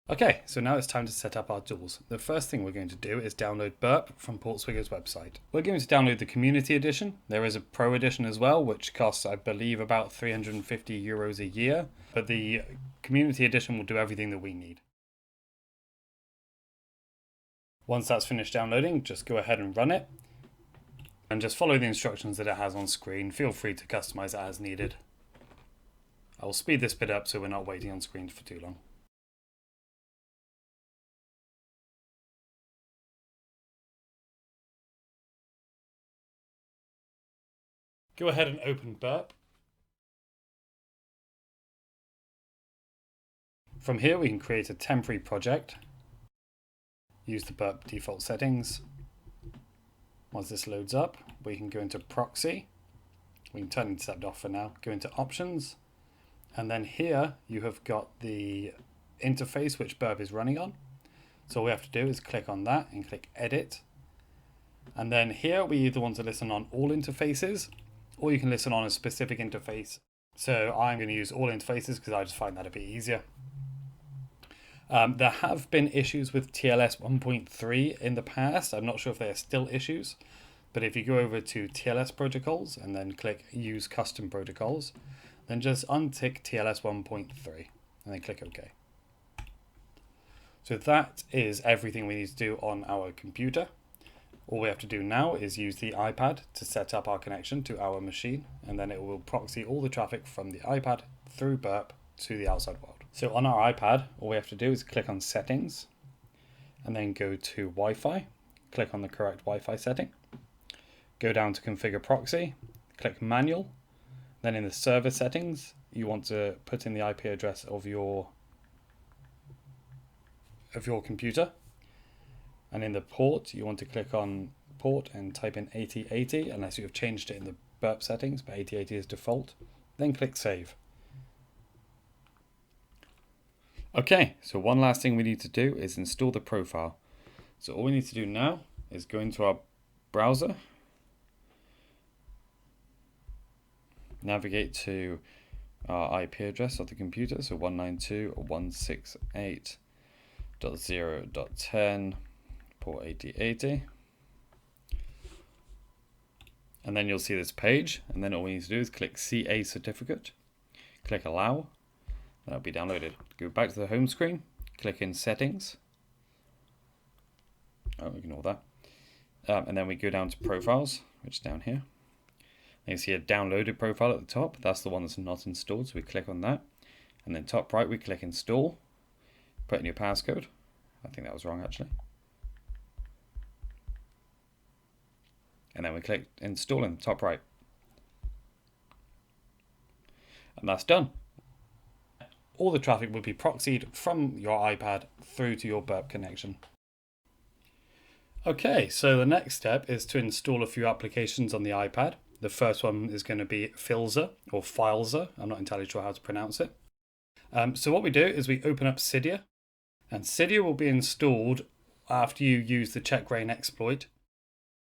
Okay, so now it's time to set up our tools. The first thing we're going to do is download Burp from Portswigger's website. We're going to download the Community Edition. There is a Pro Edition as well, which costs, I believe, about €350 a year. But the Community Edition will do everything that we need. Once that's finished downloading, just go ahead and run it. And just follow the instructions that it has on screen. Feel free to customize it as needed. I will speed this bit up so we're not waiting on screen for too long. Go ahead and open Burp. From here we can create a temporary project. Use the Burp default settings. Once this loads up, we can go into proxy. We can turn intercept off for now. Go into options. And then here you have got the interface which Burp is running on. So all we have to do is click on that and click edit. And then here we either want to listen on all interfaces, or you can listen on a specific interface. So I'm going to use all interfaces because I just find that a bit easier. There have been issues with TLS 1.3 in the past. I'm not sure if they are still issues, but if you go over to TLS protocols and then click use custom protocols, then just untick TLS 1.3 and then click OK. So that is everything we need to do on our computer. All we have to do now is use the iPad to set up our connection to our machine, and then it will proxy all the traffic from the iPad through Burp to the outside world. So on our iPad, all we have to do is click on settings and then go to Wi-Fi, click on the correct Wi-Fi setting, go down to configure proxy, click manual, then in the server settings, you want to put in the IP address of your computer. And in the port, you want to click on port and type in 8080, unless you have changed it in the Burp settings, but 8080 is default. Then click save. Okay, so one last thing we need to do is install the profile. So all we need to do now is go into our browser, navigate to our IP address of the computer, so 192.168.0.10. port 8080, and then you'll see this page, and then all we need to do is click CA certificate, click allow, that'll be downloaded. Go back to the home screen, click in settings, ignore that, and then we go down to profiles, which is down here. And you see a downloaded profile at the top. That's the one that's not installed, so we click on that, and then top right we click install, put in your passcode. I think that was wrong actually. And then we click install in the top right. And that's done. All the traffic will be proxied from your iPad through to your Burp connection. Okay, so the next step is to install a few applications on the iPad. The first one is going to be Filzer or Filezer. I'm not entirely sure how to pronounce it. So what we do is we open up Cydia, and Cydia will be installed after you use the check-rain exploit.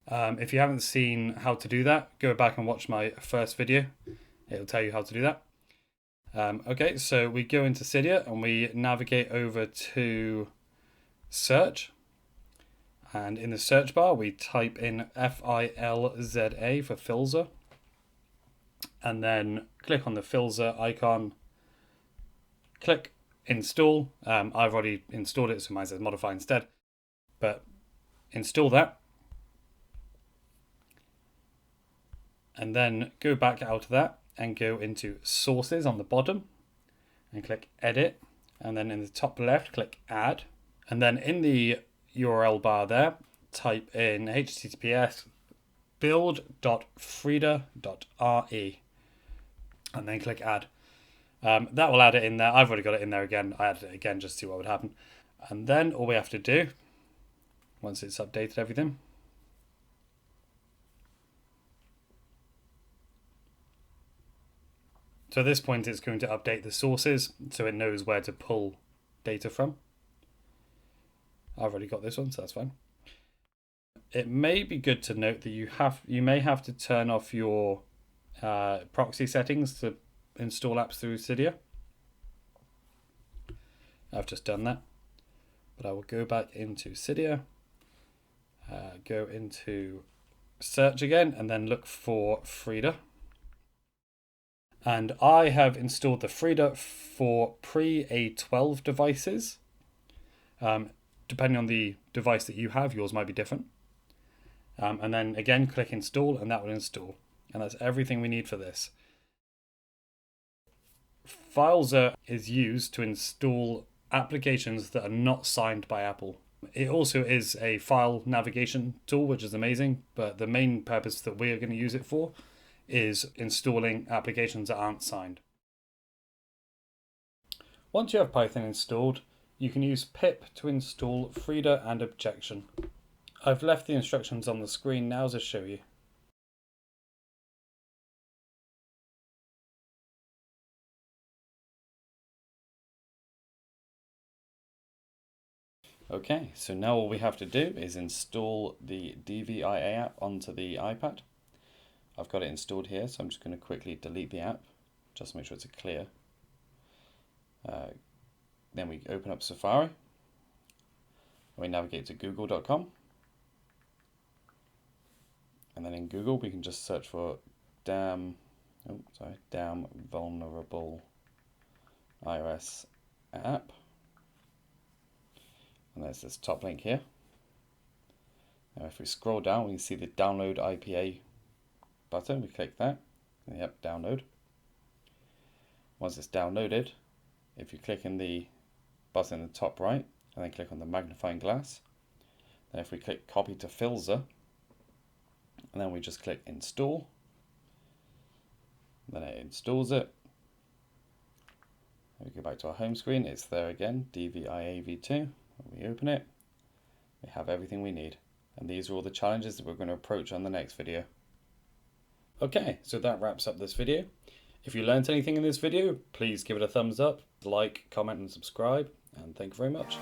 If you haven't seen how to do that, go back and watch my first video. It'll tell you how to do that. Okay, so we go into Cydia and we navigate over to search. And in the search bar, we type in FILZA for Filzer. And then click on the Filzer icon. Click install. I've already installed it, so mine says modify instead. But install that. And then go back out of that and go into sources on the bottom and click edit. And then in the top left, click add. And then in the URL bar there, type in https build.frida.re and then click add. That will add it in there. I've already got it in there again. I added it again just to see what would happen. And then all we have to do, once it's updated everything, so at this point, it's going to update the sources so it knows where to pull data from. I've already got this one, so that's fine. It may be good to note that you may have to turn off your proxy settings to install apps through Cydia. I've just done that. but I will go back into Cydia, go into search again, and then look for Frida. And I have installed the Frida for pre-A12 devices. Depending on the device that you have, yours might be different. And then again, click install, and that will install. And that's everything we need for this. Fileser is used to install applications that are not signed by Apple. It also is a file navigation tool, which is amazing, but the main purpose that we are going to use it for is installing applications that aren't signed. Once you have Python installed, you can use pip to install Frida and objection. I've left the instructions on the screen now to show you. Okay, so now all we have to do is install the DVIA app onto the iPad. I've got it installed here, so I'm just going to quickly delete the app, just to make sure it's clear. Then we open up Safari, and we navigate to google.com. And then in Google, we can just search for damn vulnerable iOS app. And there's this top link here. Now if we scroll down, we can see the download IPA button. We click that, and yep, download. Once it's downloaded, if you click in the button in the top right, and then click on the magnifying glass, then if we click copy to Fielder, and then we just click install, then it installs it. We go back to our home screen, it's there again, DVIA v2. When we open it, we have everything we need. And these are all the challenges that we're going to approach on the next video. Okay, so that wraps up this video. If you learned anything in this video, please give it a thumbs up, like, comment and subscribe, and thank you very much.